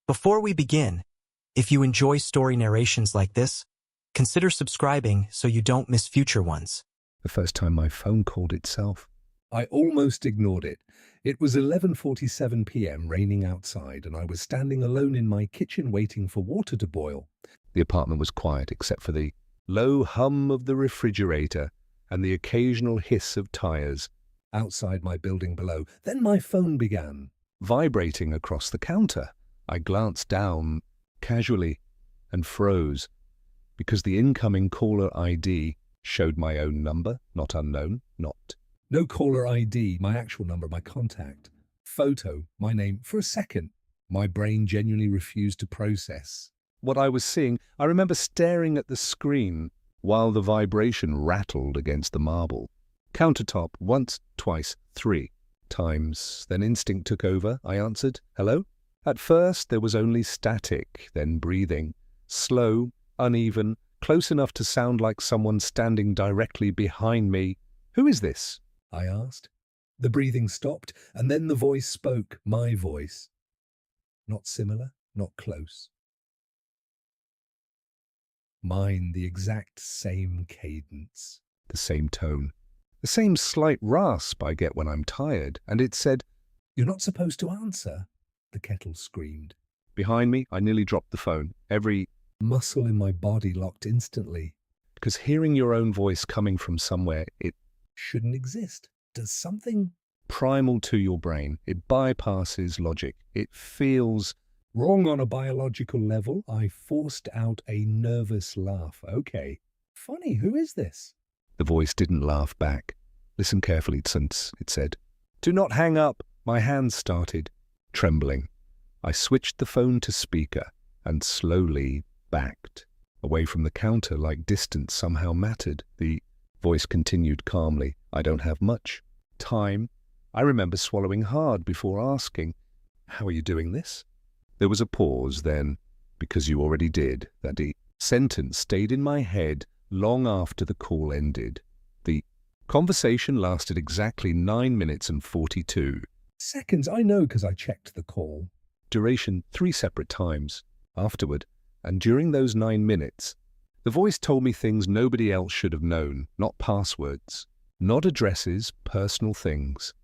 Before we begin, if you enjoy story narrations like this, consider subscribing so you don't miss future ones. The first time my phone called itself. I almost ignored it. It was 11:47 p.m., raining outside, and I was standing alone in my kitchen waiting for water to boil. The apartment was quiet except for the low hum of the refrigerator and the occasional hiss of tires outside my building below. Then my phone began vibrating across the counter. I glanced down casually and froze because the incoming caller ID showed my own number, not unknown, not. No caller ID, my actual number, my contact. Photo, my name. For a second, my brain genuinely refused to process what I was seeing. I remember staring at the screen while the vibration rattled against the marble. Countertop, once, twice, 3 times. Then instinct took over. I answered, "Hello?" At first, there was only static, then breathing. Slow, uneven, close enough to sound like someone standing directly behind me. "Who is this?" I asked. The breathing stopped, and then the voice spoke, my voice. Not similar, not close. Mine, the exact same cadence, the same tone, the same slight rasp I get when I'm tired, and it said, "You're not supposed to answer," the kettle screamed. Behind me, I nearly dropped the phone. Every muscle in my body locked instantly. Because hearing your own voice coming from somewhere, it shouldn't exist. Does something primal to your brain. It bypasses logic. It feels wrong on a biological level. I forced out a nervous laugh. "Okay. Funny, who is this?" The voice didn't laugh back. "Listen carefully, since," it said. "Do not hang up." My hands started trembling. I switched the phone to speaker and slowly backed away from the counter like distance somehow mattered. The voice continued calmly. "I don't have much time." I remember swallowing hard before asking, "How are you doing this?" There was a pause, then, "Because you already did." That sentence stayed in my head long after the call ended. The conversation lasted exactly 9 minutes and 42 seconds. I know because I checked the call. Duration 3 separate times. Afterward, and during those 9 minutes, the voice told me things nobody else should have known. Not passwords, not addresses, personal things.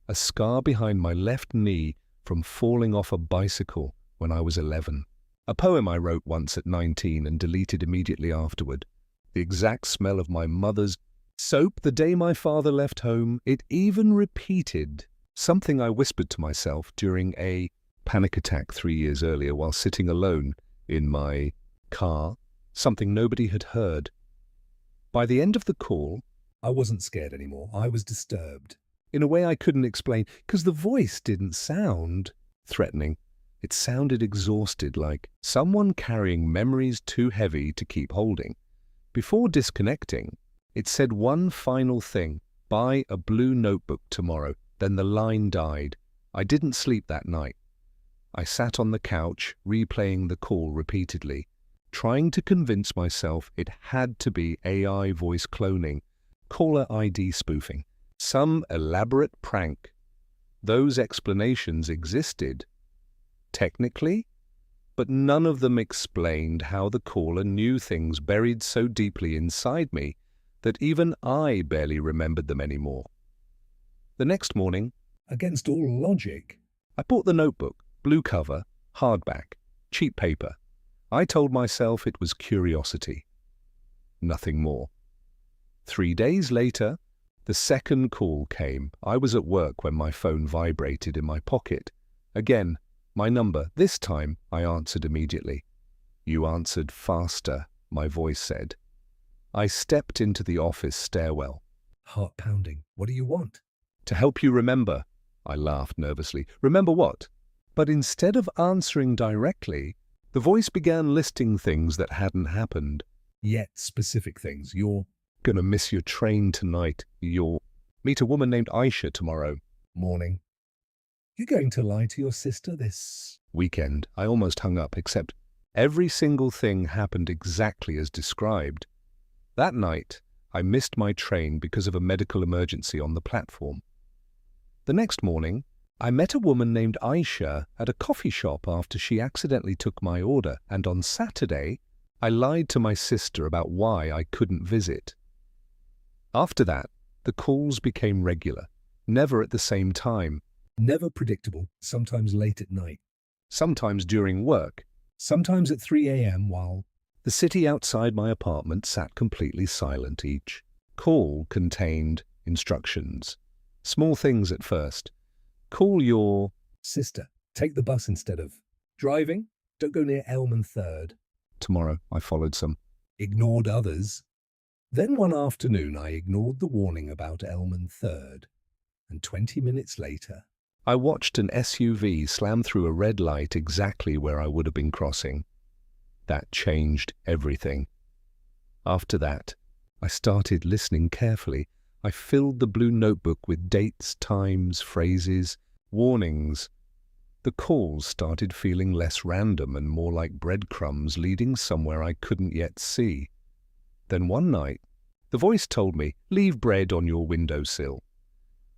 A scar behind my left knee from falling off a bicycle when I was 11. A poem I wrote once at 19 and deleted immediately afterward. The exact smell of my mother's soap the day my father left home. It even repeated something I whispered to myself during a panic attack 3 years earlier while sitting alone in my car, something nobody had heard. By the end of the call, I wasn't scared anymore. I was disturbed. In a way I couldn't explain, because the voice didn't sound threatening. It sounded exhausted, like someone carrying memories too heavy to keep holding. Before disconnecting, it said one final thing: "Buy a blue notebook tomorrow." Then the line died. I didn't sleep that night. I sat on the couch, replaying the call repeatedly, trying to convince myself it had to be AI voice cloning, caller ID spoofing, some elaborate prank. Those explanations existed, technically, but none of them explained how the caller knew things buried so deeply inside me that even I barely remembered them anymore. The next morning, against all logic, I bought the notebook, blue cover, hardback, cheap paper. I told myself it was curiosity. Nothing more. 3 days later, the second call came. I was at work when my phone vibrated in my pocket. Again, my number. This time, I answered immediately. "You answered faster," my voice said. I stepped into the office stairwell. Heart pounding. "What do you want?" "To help you remember." I laughed nervously. "Remember what?" But instead of answering directly, the voice began listing things that hadn't happened. Yet specific things. "You're gonna miss your train tonight. You'll meet a woman named Aisha tomorrow morning. You're going to lie to your sister this weekend." I almost hung up, except every single thing happened exactly as described. That night, I missed my train because of a medical emergency on the platform. The next morning, I met a woman named Aisha at a coffee shop after she accidentally took my order, and on Saturday, I lied to my sister about why I couldn't visit. After that, the calls became regular, never at the same time, Never predictable, sometimes late at night, sometimes during work. sometimes at 3 a.m. while The city outside my apartment sat completely silent. Each call contained instructions. Small things at first. Call your sister, take the bus instead of driving, don't go near Elm and Third, tomorrow. I followed some. ignored others. Then one afternoon I ignored the warning about Elm and Third, and 20 minutes later, I watched an SUV slam through a red light exactly where I would have been crossing. That changed everything. After that, I started listening carefully. I filled the blue notebook with dates, times, phrases, warnings. The calls started feeling less random and more like breadcrumbs leading somewhere I couldn't yet see. Then one night, the voice told me, "Leave bread on your windowsill."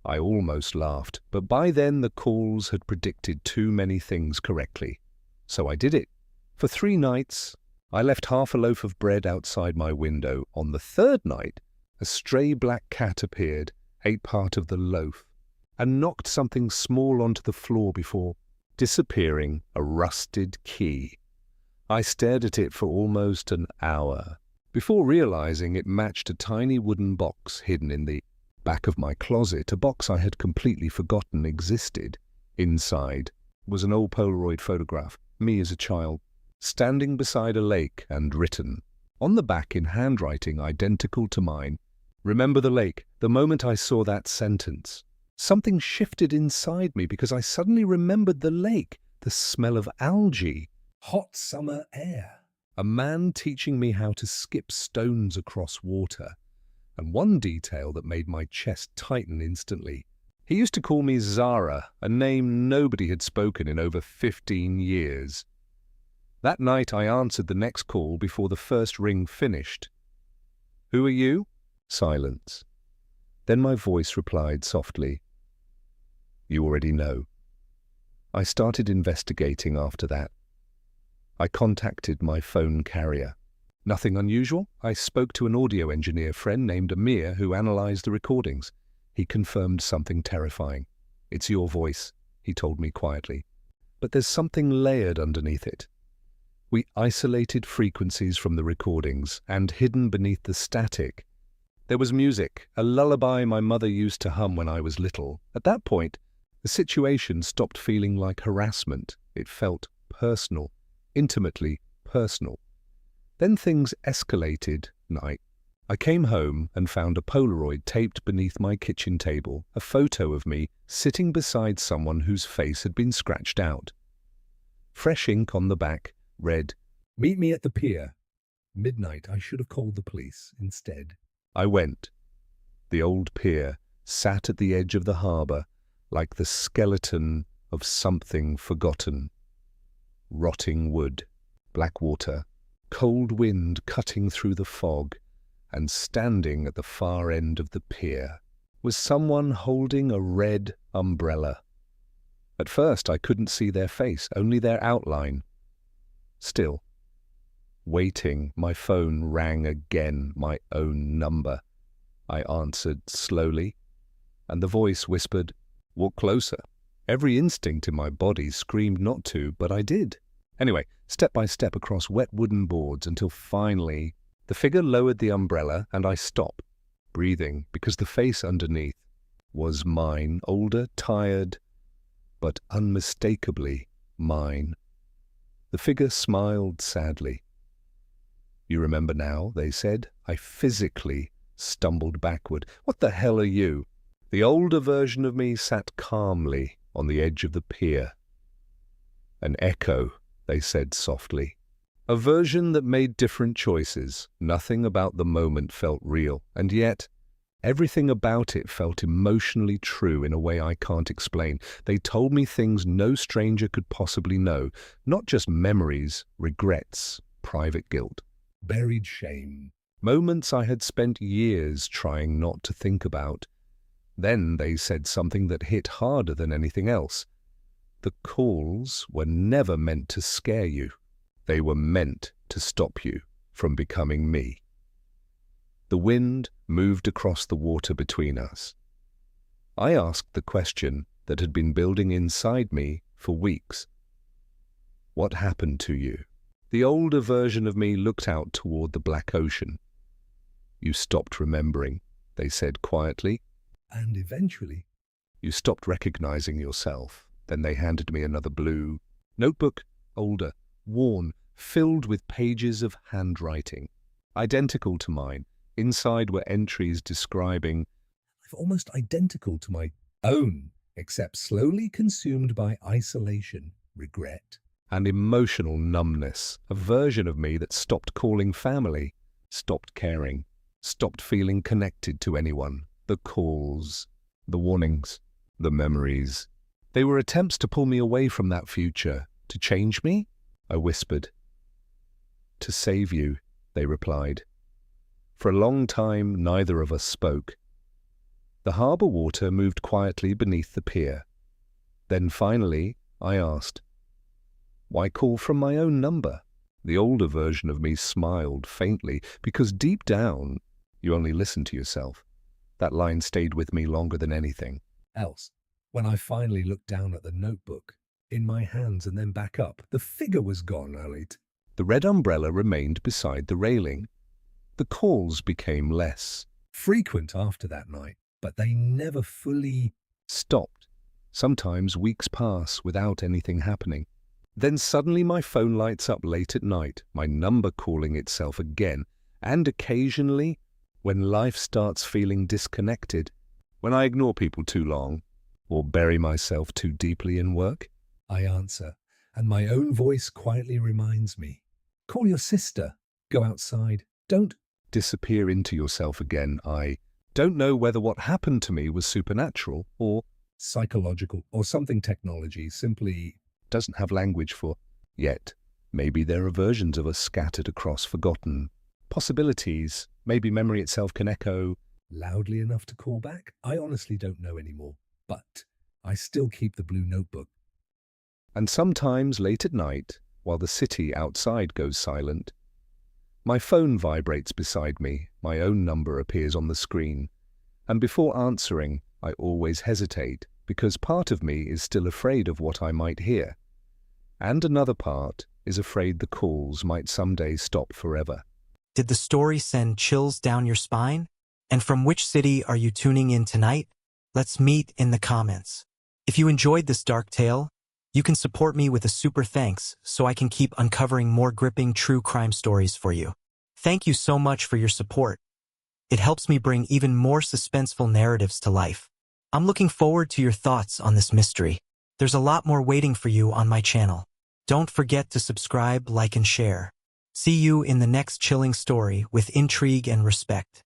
I almost laughed, but by then the calls had predicted too many things correctly. So I did it. For 3 nights, I left half a loaf of bread outside my window. On the 3rd night, a stray black cat appeared, ate part of the loaf, and knocked something small onto the floor before disappearing, a rusted key. I stared at it for almost an hour, before realizing it matched a tiny wooden box hidden in the back of my closet, a box I had completely forgotten existed. Inside was an old Polaroid photograph, me as a child, standing beside a lake, and written on the back in handwriting identical to mine, "Remember the lake." The moment I saw that sentence, something shifted inside me because I suddenly remembered the lake, the smell of algae, hot summer air, a man teaching me how to skip stones across water, and one detail that made my chest tighten instantly. He used to call me Zara, a name nobody had spoken in over 15 years. That night I answered the next call before the first ring finished. "Who are you?" Silence. Then my voice replied softly, "You already know." I started investigating after that. I contacted my phone carrier. Nothing unusual. I spoke to an audio engineer friend named Amir who analyzed the recordings. He confirmed something terrifying. "It's your voice," he told me quietly. "But there's something layered underneath it." We isolated frequencies from the recordings, and hidden beneath the static, there was music, a lullaby my mother used to hum when I was little. At that point, the situation stopped feeling like harassment. It felt personal, intimately personal. Then things escalated. I came home and found a Polaroid taped beneath my kitchen table, a photo of me sitting beside someone whose face had been scratched out. Fresh ink on the back read, "Meet me at the pier. Midnight, I should have called the police instead." I went. The old pier sat at the edge of the harbour, like the skeleton of something forgotten. Rotting wood, black water, cold wind cutting through the fog, and standing at the far end of the pier was someone holding a red umbrella. At first I couldn't see their face, only their outline. Still, waiting, my phone rang again, my own number. I answered slowly, and the voice whispered, "Walk closer." Every instinct in my body screamed not to, but I did. Anyway, step by step across wet wooden boards until finally the figure lowered the umbrella and I stopped, breathing, because the face underneath was mine, older, tired, but unmistakably mine. The figure smiled sadly. "You remember now," they said. I physically stumbled backward. "What the hell are you?" The older version of me sat calmly on the edge of the pier. "An echo," they said softly. A version that made different choices. Nothing about the moment felt real, and yet everything about it felt emotionally true in a way I can't explain. They told me things no stranger could possibly know, not just memories, regrets, private guilt, Buried shame. moments I had spent years trying not to think about. Then they said something that hit harder than anything else. The calls were never meant to scare you. They were meant to stop you from becoming me. The wind moved across the water between us. I asked the question that had been building inside me for weeks. What happened to you? The older version of me looked out toward the black ocean. You stopped remembering, they said quietly. And eventually, You stopped recognizing yourself. Then they handed me another blue notebook, older, worn, filled with pages of handwriting, identical to mine. Inside were entries describing almost identical to my own, except slowly consumed by isolation, regret. an emotional numbness, a version of me that stopped calling family, stopped caring, stopped feeling connected to anyone. The calls, the warnings, the memories. They were attempts to pull me away from that future, to change me, I whispered. To save you, they replied. For a long time, neither of us spoke. The harbour water moved quietly beneath the pier. Then finally, I asked, why call from my own number? The older version of me smiled faintly, because deep down, you only listen to yourself. That line stayed with me longer than anything else. When I finally looked down at the notebook, in my hands and then back up, the figure was gone, Alit. The red umbrella remained beside the railing. The calls became less Frequent after that night, but they never fully stopped. Sometimes weeks pass without anything happening. Then suddenly my phone lights up late at night, my number calling itself again, and occasionally, when life starts feeling disconnected, when I ignore people too long, or bury myself too deeply in work, I answer, and my own voice quietly reminds me, call your sister, go outside, don't disappear into yourself again. I don't know whether what happened to me was supernatural or psychological or something technology simply doesn't have language for yet. Maybe there are versions of us scattered across forgotten possibilities. Maybe memory itself can echo loudly enough to call back. I honestly don't know anymore, but I still keep the blue notebook. And sometimes late at night, while the city outside goes silent, my phone vibrates beside me, my own number appears on the screen, and before answering, I always hesitate, because part of me is still afraid of what I might hear, and another part is afraid the calls might someday stop forever. Did the story send chills down your spine? And from which city are you tuning in tonight? Let's meet in the comments. If you enjoyed this dark tale, you can support me with a super thanks so I can keep uncovering more gripping true crime stories for you. Thank you so much for your support. It helps me bring even more suspenseful narratives to life. I'm looking forward to your thoughts on this mystery. There's a lot more waiting for you on my channel. Don't forget to subscribe, like, and share. See you in the next chilling story with intrigue and respect.